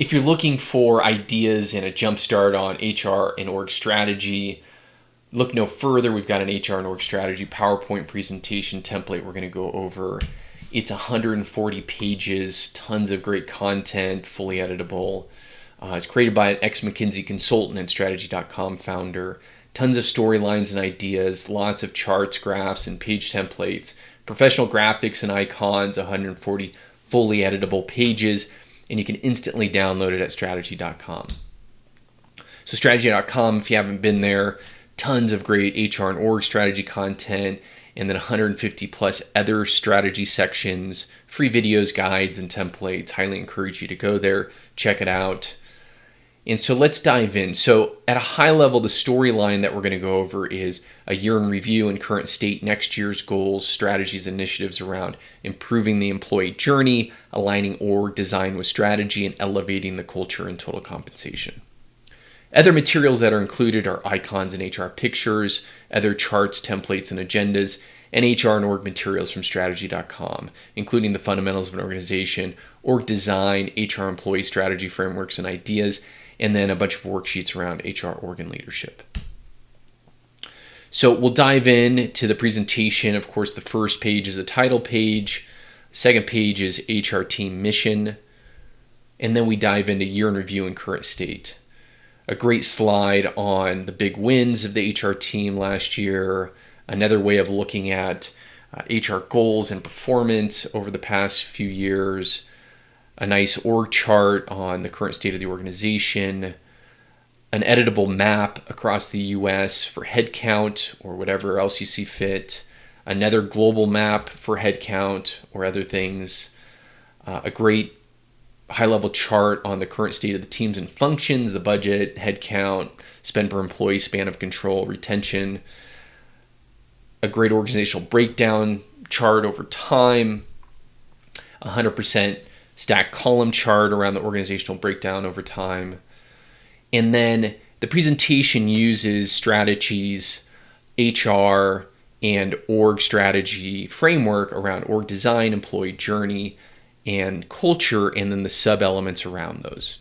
If you're looking for ideas and a jumpstart on HR and org strategy, look no further. We've got an HR and org strategy PowerPoint presentation template we're going to go over. It's 140 pages, tons of great content, fully editable. It's created by an ex-McKinsey Consultant and Strategy.com founder. Tons of storylines and ideas, lots of charts, graphs, and page templates, professional graphics and icons, 140 fully editable pages, and you can instantly download it at Strategy.com. So Strategy.com, if you haven't been there, tons of great HR and org strategy content, and then 150 plus other strategy sections, free videos, guides, and templates. Highly encourage you to go there, check it out. And so let's dive in. So at a high level, the storyline that we're going to go over is a year in review and current state, next year's goals, strategies, initiatives around improving the employee journey, aligning org design with strategy, and elevating the culture and total compensation. Other materials that are included are icons and HR pictures, other charts, templates, and agendas, and HR and org materials from Strategy.com, including the fundamentals of an organization, org design, HR employee strategy frameworks and ideas, and then a bunch of worksheets around HR, org, and leadership. So we'll dive in to the presentation. Of course, the first page is a title page. The second page is HR team mission. And then we dive into year in review and current state. A great slide on the big wins of the HR team last year. Another way of looking at HR goals and performance over the past few years. A nice org chart on the current state of the organization, an editable map across the US for headcount or whatever else you see fit, another global map for headcount or other things, a great high-level chart on the current state of the teams and functions, the budget, headcount, spend per employee, span of control, retention, a great organizational breakdown chart over time, 100% stack column chart around the organizational breakdown over time. And then the presentation uses strategies, HR, and org strategy framework around org design, employee journey, and culture, and then the sub-elements around those.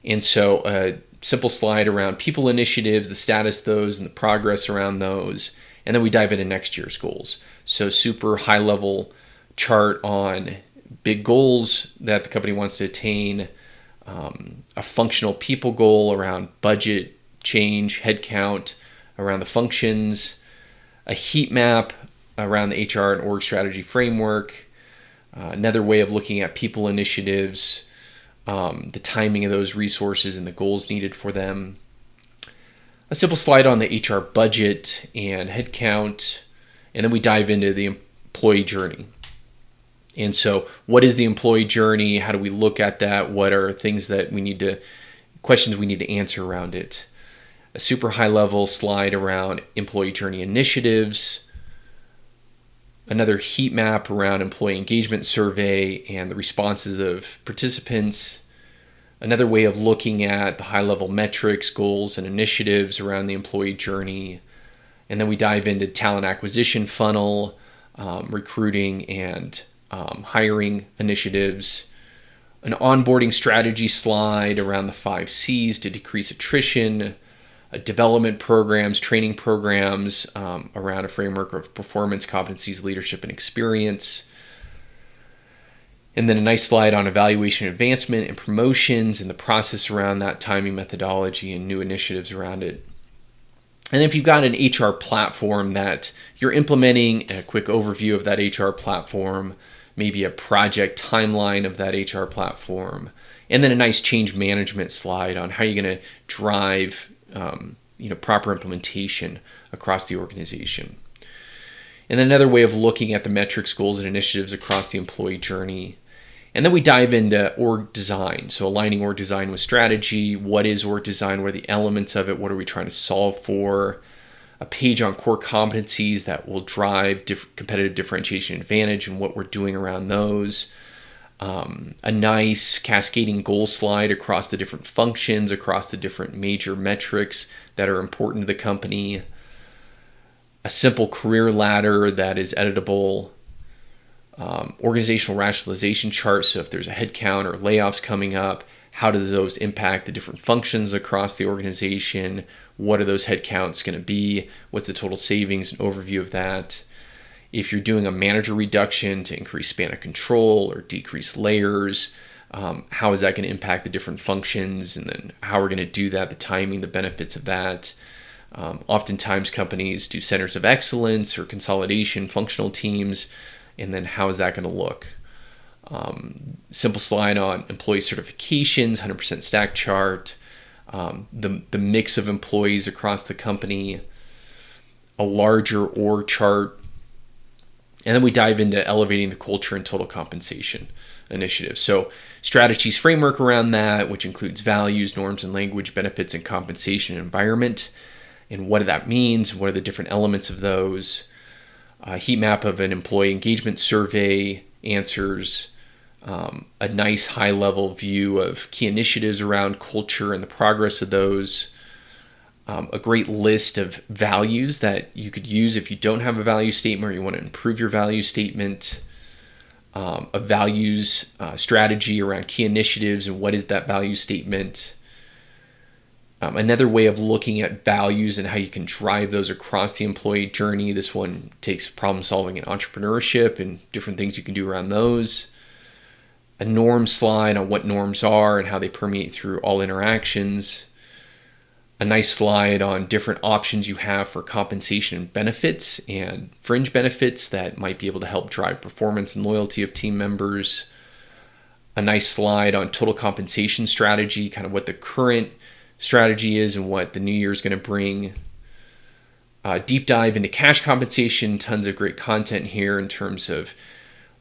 And so a simple slide around people initiatives, the status of those, and the progress around those. And then we dive into next year's goals. So super high-level chart on big goals that the company wants to attain, a functional people goal around budget change, headcount, around the functions, a heat map around the HR and org strategy framework, another way of looking at people initiatives, the timing of those resources and the goals needed for them, a simple slide on the HR budget and headcount, and then we dive into the employee journey. And so what is the employee journey? How do we look at that? What are things that questions we need to answer around it? A super high level slide around employee journey initiatives, another heat map around employee engagement survey and the responses of participants, another way of looking at the high level metrics, goals, and initiatives around the employee journey. And then we dive into talent acquisition funnel, recruiting and hiring initiatives, an onboarding strategy slide around the 5 C's to decrease attrition, development programs, training programs around a framework of performance, competencies, leadership, and experience. And then a nice slide on evaluation, advancement, and promotions and the process around that, timing, methodology, and new initiatives around it. And if you've got an HR platform that you're implementing, a quick overview of that HR platform, maybe a project timeline of that HR platform, and then a nice change management slide on how you're going to drive proper implementation across the organization. And then another way of looking at the metrics, goals, and initiatives across the employee journey. And then we dive into org design. So aligning org design with strategy. What is org design? What are the elements of it? What are we trying to solve for? A page on core competencies that will drive competitive differentiation advantage and what we're doing around those. A nice cascading goal slide across the different functions, across the different major metrics that are important to the company. A simple career ladder that is editable. Organizational rationalization chart, so if there's a headcount or layoffs coming up, How do those impact the different functions across the organization? What are those headcounts going to be? What's the total savings? An overview of that. If you're doing a manager reduction to increase span of control or decrease layers, how is that going to impact the different functions? And then how we're going to do that, the timing, the benefits of that. Oftentimes companies do centers of excellence or consolidation, functional teams, and then how is that going to look? Simple slide on employee certifications, 100% stack chart, the mix of employees across the company, a larger org chart, and then we dive into elevating the culture and total compensation initiatives. So strategies framework around that, which includes values, norms and language, benefits and compensation and environment, and what that means, what are the different elements of those, a heat map of an employee engagement survey answers, a nice high-level view of key initiatives around culture and the progress of those, a great list of values that you could use if you don't have a value statement or you want to improve your value statement, a values strategy around key initiatives and what is that value statement. Another way of looking at values and how you can drive those across the employee journey. This one takes problem solving and entrepreneurship and different things you can do around those. A norm slide on what norms are and how they permeate through all interactions. A nice slide on different options you have for compensation and benefits and fringe benefits that might be able to help drive performance and loyalty of team members. A nice slide on total compensation strategy, kind of what the current strategy is and what the new year is going to bring. Deep dive into cash compensation, tons of great content here in terms of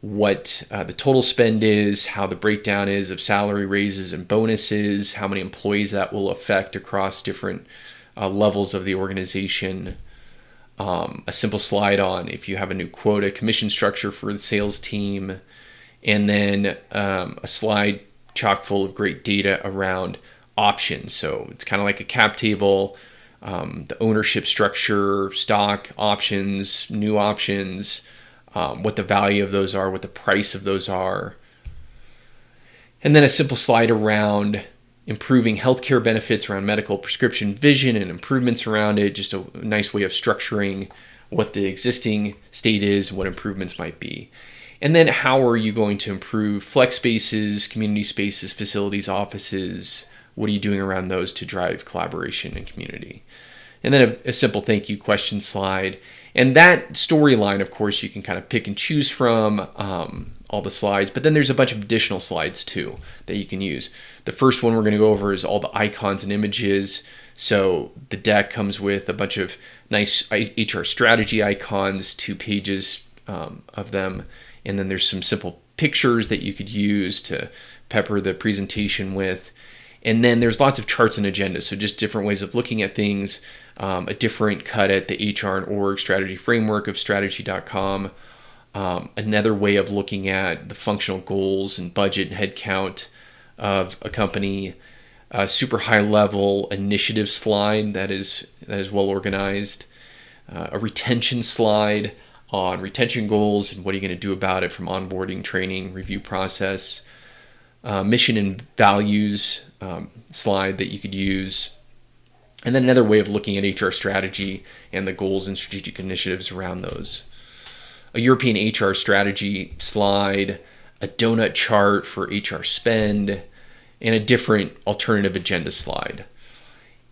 what the total spend is, how the breakdown is of salary raises and bonuses, how many employees that will affect across different levels of the organization. A simple slide on if you have a new quota commission structure for the sales team, and then a slide chock full of great data around options. So it's kind of like a cap table, the ownership structure, stock, options, new options, what the value of those are, what the price of those are. And then a simple slide around improving healthcare benefits around medical, prescription, vision, and improvements around it. Just a nice way of structuring what the existing state is and what improvements might be. And then how are you going to improve flex spaces, community spaces, facilities, offices? What are you doing around those to drive collaboration and community? And then a simple thank you question slide. And that storyline, of course, you can kind of pick and choose from all the slides, but then there's a bunch of additional slides too that you can use. The first one we're going to go over is all the icons and images. So the deck comes with a bunch of nice HR strategy icons, 2 pages of them. And then there's some simple pictures that you could use to pepper the presentation with. And then there's lots of charts and agendas, so just different ways of looking at things, a different cut at the HR and org strategy framework of strategy.com, another way of looking at the functional goals and budget and headcount of a company, a super high level initiative slide that is well organized, a retention slide on retention goals and what are you going to do about it from onboarding, training, review process, mission and values slide that you could use. And then another way of looking at HR strategy and the goals and strategic initiatives around those. A European HR strategy slide, a donut chart for HR spend, and a different alternative agenda slide.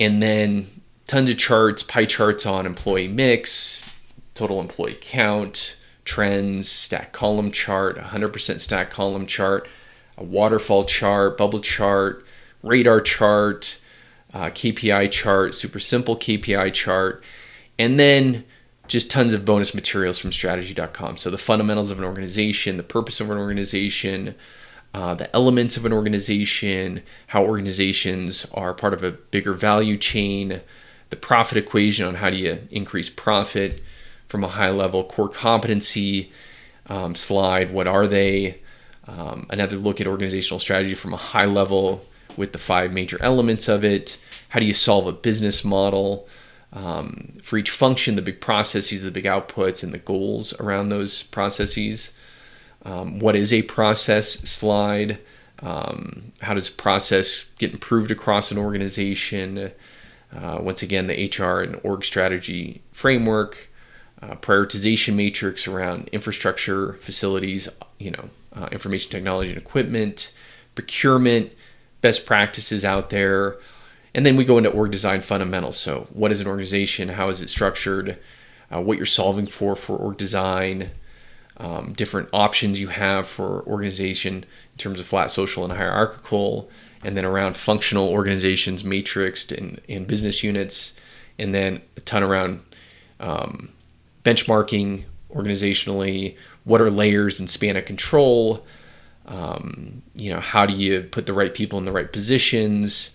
And then tons of charts, pie charts on employee mix, total employee count, trends, stack column chart, 100% stack column chart, a waterfall chart, bubble chart, radar chart, KPI chart, super simple KPI chart, and then just tons of bonus materials from strategy.com. So the fundamentals of an organization, the purpose of an organization, the elements of an organization, how organizations are part of a bigger value chain, the profit equation on how do you increase profit from a high level, core competency slide, what are they? Another look at organizational strategy from a high level with the 5 major elements of it. How do you solve a business model for each function, the big processes, the big outputs, and the goals around those processes. What is a process slide How does process get improved across an organization? Once again, the HR and org strategy framework, prioritization matrix around infrastructure, facilities, information technology and equipment, procurement, best practices out there. And then we go into org design fundamentals. So what is an organization? How is it structured? What you're solving for org design, different options you have for organization in terms of flat, social, and hierarchical, and then around functional organizations, matrixed in business units, and then a ton around benchmarking organizationally. What are layers and span of control? How do you put the right people in the right positions?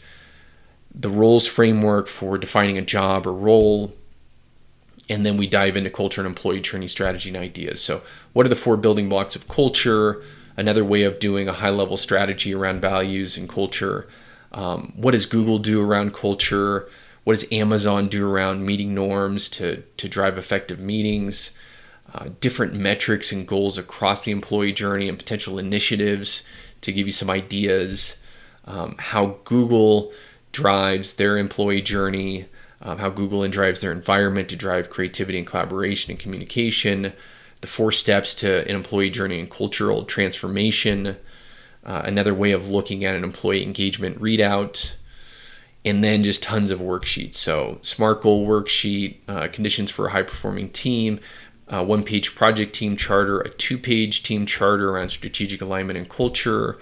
The roles framework for defining a job or role. And then we dive into culture and employee journey strategy and ideas. So what are the 4 building blocks of culture? Another way of doing a high-level strategy around values and culture. What does Google do around culture? What does Amazon do around meeting norms to drive effective meetings? Different metrics and goals across the employee journey and potential initiatives to give you some ideas. How Google drives their employee journey, how Google drives their environment to drive creativity and collaboration and communication, the 4 steps to an employee journey and cultural transformation, another way of looking at an employee engagement readout, and then just tons of worksheets. So SMART goal worksheet, conditions for a high-performing team, 1-page project team charter, a 2-page team charter around strategic alignment and culture,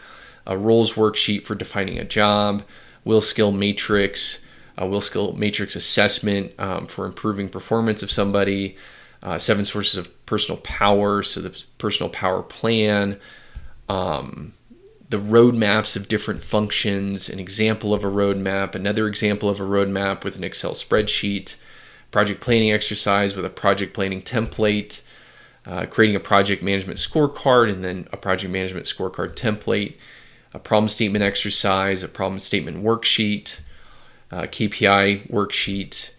a roles worksheet for defining a job, will skill matrix assessment for improving performance of somebody, 7 sources of personal power, so the personal power plan, the roadmaps of different functions, an example of a roadmap, another example of a roadmap with an Excel spreadsheet, project planning exercise with a project planning template, creating a project management scorecard, and then a project management scorecard template, a problem statement exercise, a problem statement worksheet, KPI worksheet,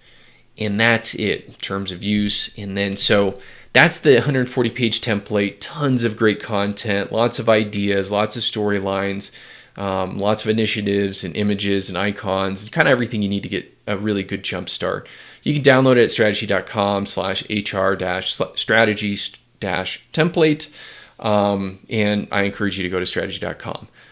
and that's it in terms of use. And then so that's the 140-page template, tons of great content, lots of ideas, lots of storylines, lots of initiatives and images and icons, kind of everything you need to get a really good jump start. You can download it at strategy.com/HR-strategies-template, and I encourage you to go to strategy.com.